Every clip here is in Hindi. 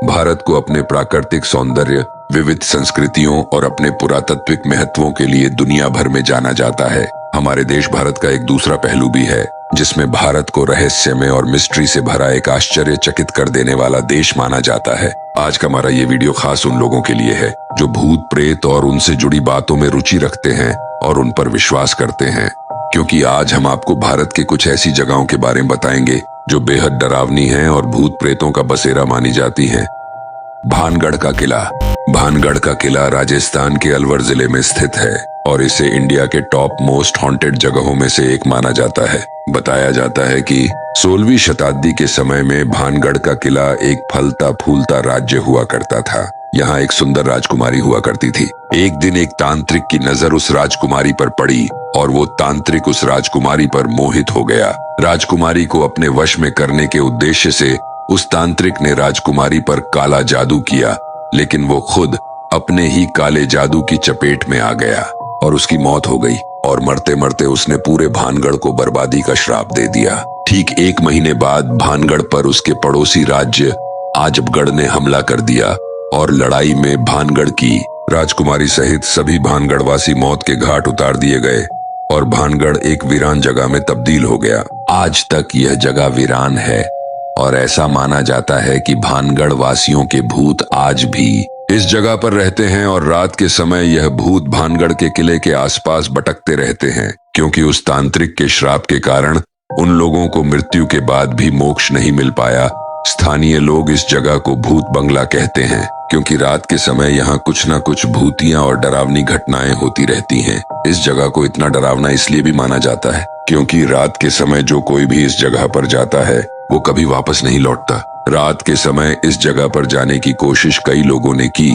भारत को अपने प्राकृतिक सौंदर्य, विविध संस्कृतियों और अपने पुरातात्विक महत्वों के लिए दुनिया भर में जाना जाता है। हमारे देश भारत का एक दूसरा पहलू भी है, जिसमें भारत को रहस्यमय और मिस्ट्री से भरा एक आश्चर्यचकित कर देने वाला देश माना जाता है। आज का हमारा ये वीडियो खास उन लोगों के लिए है जो भूत प्रेत और उनसे जुड़ी बातों में रुचि रखते हैं और उन पर विश्वास करते हैं, क्योंकि आज हम आपको भारत के कुछ ऐसी जगहों के बारे में बताएंगे जो बेहद डरावनी हैं और भूत प्रेतों का बसेरा मानी जाती हैं। भानगढ़ का किला। भानगढ़ का किला राजस्थान के अलवर जिले में स्थित है और इसे इंडिया के टॉप मोस्ट हॉन्टेड जगहों में से एक माना जाता है। बताया जाता है कि 16वीं शताब्दी के समय में भानगढ़ का किला एक फलता फूलता राज्य हुआ करता था। यहाँ एक सुंदर राजकुमारी हुआ करती थी। एक दिन एक तांत्रिक की नजर उस राजकुमारी पर पड़ी और वो तांत्रिक उस राजकुमारी पर मोहित हो गया। राजकुमारी को अपने वश में करने के उद्देश्य से उस तांत्रिक ने राजकुमारी पर काला जादू किया, लेकिन वो खुद अपने ही काले जादू की चपेट में आ गया और उसकी मौत हो गई और मरते मरते उसने पूरे भानगढ़ को बर्बादी का श्राप दे दिया। ठीक 1 महीने बाद भानगढ़ पर उसके पड़ोसी राज्य आजमगढ़ ने हमला कर दिया और लड़ाई में भानगढ़ की राजकुमारी सहित सभी भानगढ़वासी मौत के घाट उतार दिए गए और भानगढ़ एक वीरान जगह में तब्दील हो गया। आज तक यह जगह वीरान है और ऐसा माना जाता है कि भानगढ़ वासियों के भूत आज भी इस जगह पर रहते हैं और रात के समय यह भूत भानगढ़ के किले के आसपास भटकते रहते हैं, क्योंकि उस तांत्रिक के श्राप के कारण उन लोगों को मृत्यु के बाद भी मोक्ष नहीं मिल पाया। स्थानीय लोग इस जगह को भूत बंगला कहते हैं, क्योंकि रात के समय यहाँ कुछ न कुछ भूतियां और डरावनी घटनाएं होती रहती हैं। इस जगह को इतना डरावना इसलिए भी माना जाता है क्योंकि रात के समय जो कोई भी इस जगह पर जाता है वो कभी वापस नहीं लौटता। रात के समय इस जगह पर जाने की कोशिश कई लोगों ने की,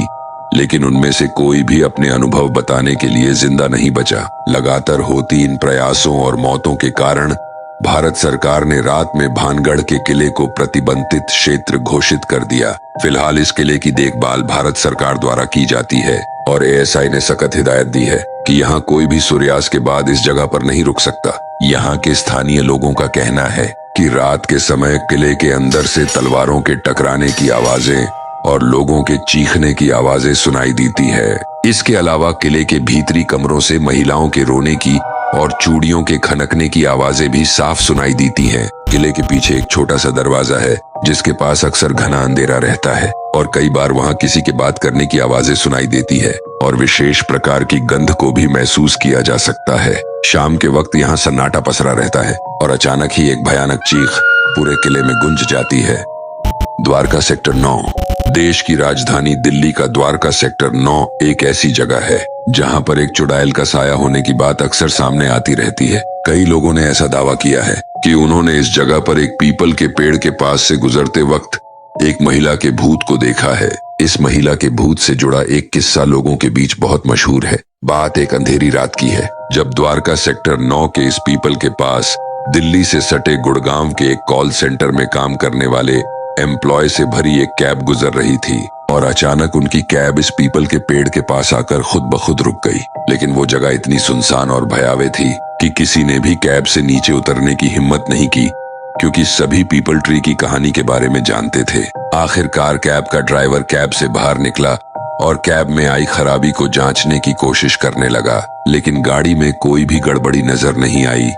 लेकिन उनमें से कोई भी अपने अनुभव बताने के लिए जिंदा नहीं बचा। लगातार होती इन प्रयासों और मौतों के कारण भारत सरकार ने रात में भानगढ़ के किले को प्रतिबंधित क्षेत्र घोषित कर दिया। फिलहाल इस किले की देखभाल भारत सरकार द्वारा की जाती है और एएसआई ने सख्त हिदायत दी है कि यहाँ कोई भी सूर्यास्त के बाद इस जगह पर नहीं रुक सकता। यहाँ के स्थानीय लोगों का कहना है कि रात के समय किले के अंदर से तलवारों के टकराने की आवाजें और लोगों के चीखने की आवाजें सुनाई देती है। इसके अलावा किले के भीतरी कमरों से महिलाओं के रोने की और चूड़ियों के खनकने की आवाजें भी साफ सुनाई देती हैं। किले के पीछे एक छोटा सा दरवाजा है जिसके पास अक्सर घना अंधेरा रहता है और कई बार वहां किसी के बात करने की आवाजें सुनाई देती है और विशेष प्रकार की गंध को भी महसूस किया जा सकता है। शाम के वक्त यहाँ सन्नाटा पसरा रहता है और अचानक ही एक भयानक चीख पूरे किले में गूंज जाती है। द्वारका सेक्टर 9। देश की राजधानी दिल्ली का द्वारका सेक्टर 9 एक ऐसी जगह है जहां पर एक चुड़ैल का साया होने की बात अक्सर सामने आती रहती है। कई लोगों ने ऐसा दावा किया है कि उन्होंने इस जगह पर एक पीपल के पेड़ के पास से गुजरते वक्त एक महिला के भूत को देखा है। इस महिला के भूत से जुड़ा एक किस्सा लोगों के बीच बहुत मशहूर है। बात एक अंधेरी रात की है जब द्वारका सेक्टर 9 के इस पीपल के पास दिल्ली से सटे गुड़गांव के एक कॉल सेंटर में काम करने वाले एम्प्लॉय से भरी एक कैब गुजर रही थी और अचानक उनकी कैब इस पीपल के पेड़ के पास आकर खुद ब खुद रुक गई। लेकिन वो जगह इतनी सुनसान और भयावह थी कि किसी ने भी कैब से नीचे उतरने की हिम्मत नहीं की, क्योंकि सभी पीपल ट्री की कहानी के बारे में जानते थे। आखिरकार कैब का ड्राइवर कैब से बाहर निकला और कैब में आई खराबी को जांचने की कोशिश करने लगा, लेकिन गाड़ी में कोई भी गड़बड़ी नजर नहीं आई।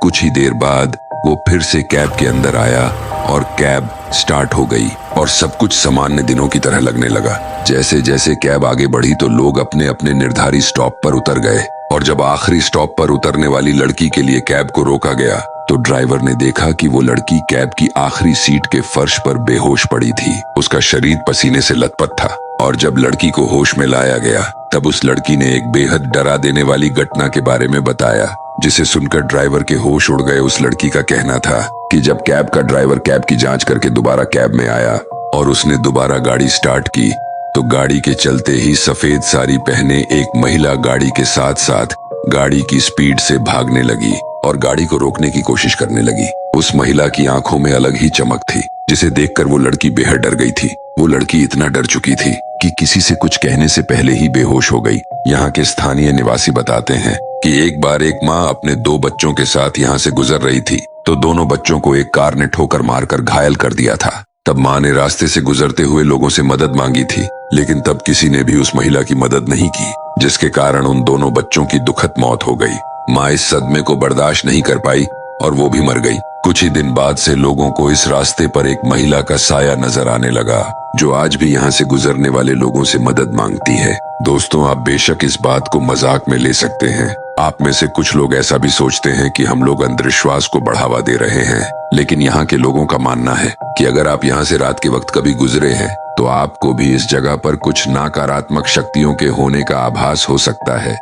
कुछ ही देर बाद वो फिर से कैब के अंदर आया और कैब स्टार्ट हो गई और सब कुछ सामान्य दिनों की तरह लगने लगा। जैसे जैसे कैब आगे बढ़ी तो लोग अपने अपने निर्धारित स्टॉप पर उतर गए और जब आखिरी स्टॉप पर उतरने वाली लड़की के लिए कैब को रोका गया तो ड्राइवर ने देखा कि वो लड़की कैब की आखिरी सीट के फर्श पर बेहोश पड़ी थी। उसका शरीर पसीने से लथपथ था और जब लड़की को होश में लाया गया तब उस लड़की ने एक बेहद डरा देने वाली घटना के बारे में बताया, जिसे सुनकर ड्राइवर के होश उड़ गए। उस लड़की का कहना था कि जब कैब का ड्राइवर कैब की जांच करके दोबारा कैब में आया और उसने दोबारा गाड़ी स्टार्ट की तो गाड़ी के चलते ही सफेद साड़ी पहने एक महिला गाड़ी के साथ साथ गाड़ी की स्पीड से भागने लगी और गाड़ी को रोकने की कोशिश करने लगी। उस महिला की आंखों में अलग ही चमक थी, जिसे देखकर वो लड़की बेहद डर गई थी। वो लड़की इतना डर चुकी थी कि किसी से कुछ कहने से पहले ही बेहोश हो गई। यहाँ के स्थानीय निवासी बताते हैं कि एक बार एक माँ अपने 2 बच्चों के साथ यहाँ से गुजर रही थी तो दोनों बच्चों को एक कार ने ठोकर मारकर घायल कर दिया था। तब माँ ने रास्ते से गुजरते हुए लोगों से मदद मांगी थी, लेकिन तब किसी ने भी उस महिला की मदद नहीं की, जिसके कारण उन दोनों बच्चों की दुखद मौत हो गई। माँ इस सदमे को बर्दाश्त नहीं कर पाई और वो भी मर गई। कुछ ही दिन बाद से लोगों को इस रास्ते पर एक महिला का साया नजर आने लगा, जो आज भी यहाँ से गुजरने वाले लोगों से मदद मांगती है। दोस्तों, आप बेशक इस बात को मजाक में ले सकते हैं। आप में से कुछ लोग ऐसा भी सोचते हैं कि हम लोग अंधविश्वास को बढ़ावा दे रहे हैं, लेकिन यहाँ के लोगों का मानना है कि अगर आप यहाँ से रात के वक्त कभी गुजरे हैं तो आपको भी इस जगह पर कुछ नकारात्मक शक्तियों के होने का आभास हो सकता है।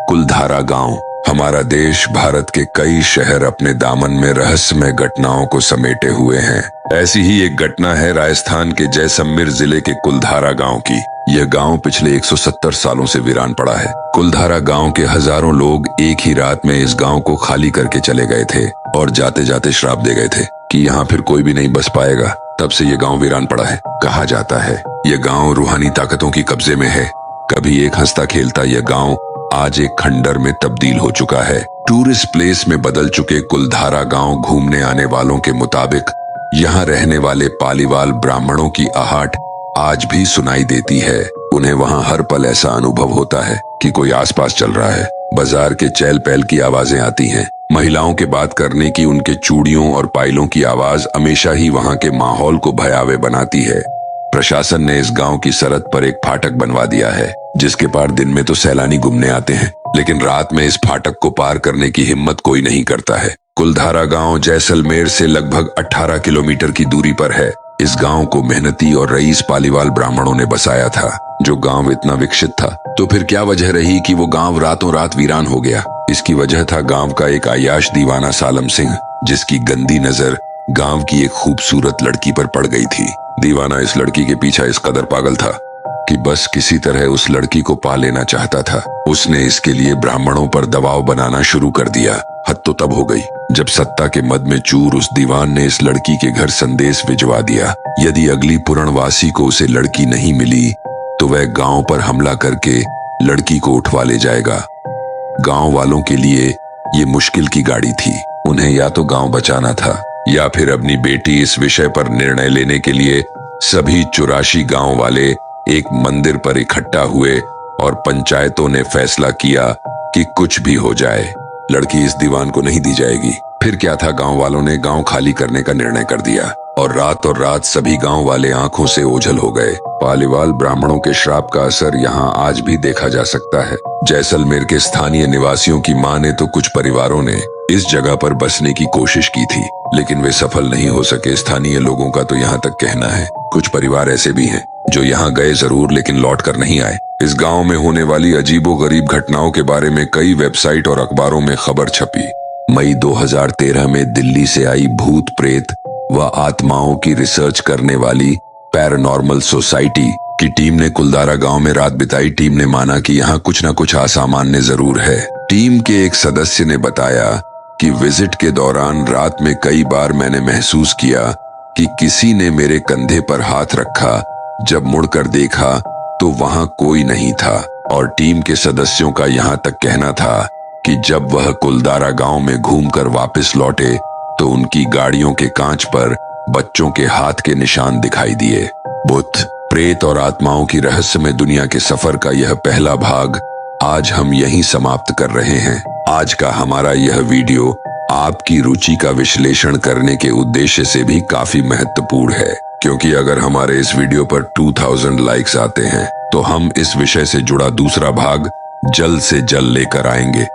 कुलधारा गांव। हमारा देश भारत के कई शहर अपने दामन में रहस्यमय घटनाओं को समेटे हुए हैं। ऐसी ही एक घटना है राजस्थान के जैसलमेर जिले के कुलधारा गांव की। यह गांव पिछले 170 सालों से वीरान पड़ा है। कुलधारा गांव के हजारों लोग एक ही रात में इस गांव को खाली करके चले गए थे और जाते जाते श्राप दे गए थे कि यहाँ फिर कोई भी नहीं बस पाएगा। तब से ये गांव वीरान पड़ा है। कहा जाता है यह गांव रूहानी ताकतों की कब्जे में है। कभी एक हंसता खेलता यह गांव आज एक खंडर में तब्दील हो चुका है। टूरिस्ट प्लेस में बदल चुके कुलधारा गांव घूमने आने वालों के मुताबिक यहाँ रहने वाले पालीवाल ब्राह्मणों की आहट आज भी सुनाई देती है। उन्हें वहाँ हर पल ऐसा अनुभव होता है कि कोई आसपास चल रहा है। बाजार के चहल पहल की आवाजें आती हैं। महिलाओं के बात करने की, उनके चूड़ियों और पायलों की आवाज हमेशा ही वहाँ के माहौल को भयावह बनाती है। प्रशासन ने इस गांव की सरहद पर एक फाटक बनवा दिया है, जिसके पार दिन में तो सैलानी घूमने आते हैं, लेकिन रात में इस फाटक को पार करने की हिम्मत कोई नहीं करता है। कुलधारा गांव जैसलमेर से लगभग 18 किलोमीटर की दूरी पर है। इस गांव को मेहनती और रईस पालीवाल ब्राह्मणों ने बसाया था। जो गांव इतना विकसित था, तो फिर क्या वजह रही कि वो गांव रातों रात वीरान हो गया? इसकी वजह था गांव का एक अय्याश दीवाना सालम सिंह, जिसकी गंदी नजर गांव की एक खूबसूरत लड़की पर पड़ गई थी। दीवाना इस लड़की के पीछे इस कदर पागल था कि बस किसी तरह उस लड़की को पा लेना चाहता था। उसने इसके लिए ब्राह्मणों पर दबाव बनाना शुरू कर दिया। हद तो तब हो गई जब सत्ता के मद में चूर उस दीवान ने इस लड़की के घर संदेश भिजवा दिया। यदि अगली पुरणवासी को उसे लड़की नहीं मिली तो वह गांव पर हमला करके लड़की को उठवा ले जाएगा। गांव वालों के लिए ये मुश्किल की गाड़ी थी। उन्हें या तो गांव बचाना था या फिर अपनी बेटी। इस विषय पर निर्णय लेने के लिए सभी 84 गांव वाले एक मंदिर पर इकट्ठा हुए और पंचायतों ने फैसला किया कि कुछ भी हो जाए, लड़की इस दीवान को नहीं दी जाएगी। फिर क्या था, गांव वालों ने गांव खाली करने का निर्णय कर दिया और रात सभी गांव वाले आंखों से ओझल हो गए। पालीवाल ब्राह्मणों के श्राप का असर यहाँ आज भी देखा जा सकता है। जैसलमेर के स्थानीय निवासियों की माने तो कुछ परिवारों ने इस जगह पर बसने की कोशिश की थी, लेकिन वे सफल नहीं हो सके। स्थानीय लोगों का तो यहाँ तक कहना है कुछ परिवार ऐसे भी हैं जो यहाँ गए जरूर लेकिन लौट कर नहीं आए। इस गांव में होने वाली अजीबोगरीब घटनाओं के बारे में कई वेबसाइट और अखबारों में खबर छपी। मई 2013 में दिल्ली से आई भूत प्रेत व आत्माओं की रिसर्च करने वाली पैरानॉर्मल सोसाइटी की टीम ने कुलधारा गांव में रात बिताई। टीम ने माना कि यहाँ कुछ न कुछ असामान्य जरूर है। टीम के एक सदस्य ने बताया कि विजिट के दौरान रात में कई बार मैंने महसूस किया कि किसी ने मेरे कंधे पर हाथ रखा। जब मुड़कर देखा तो वहां कोई नहीं था। और टीम के सदस्यों का यहाँ तक कहना था कि जब वह कुलधारा गांव में घूमकर वापस लौटे तो उनकी गाड़ियों के कांच पर बच्चों के हाथ के निशान दिखाई दिए। भूत प्रेत और आत्माओं की रहस्यमय दुनिया के सफर का यह पहला भाग आज हम यहीं समाप्त कर रहे हैं। आज का हमारा यह वीडियो आपकी रुचि का विश्लेषण करने के उद्देश्य से भी काफी महत्वपूर्ण है, क्योंकि अगर हमारे इस वीडियो पर 2000 लाइक्स आते हैं तो हम इस विषय से जुड़ा दूसरा भाग जल्द से जल्द लेकर आएंगे।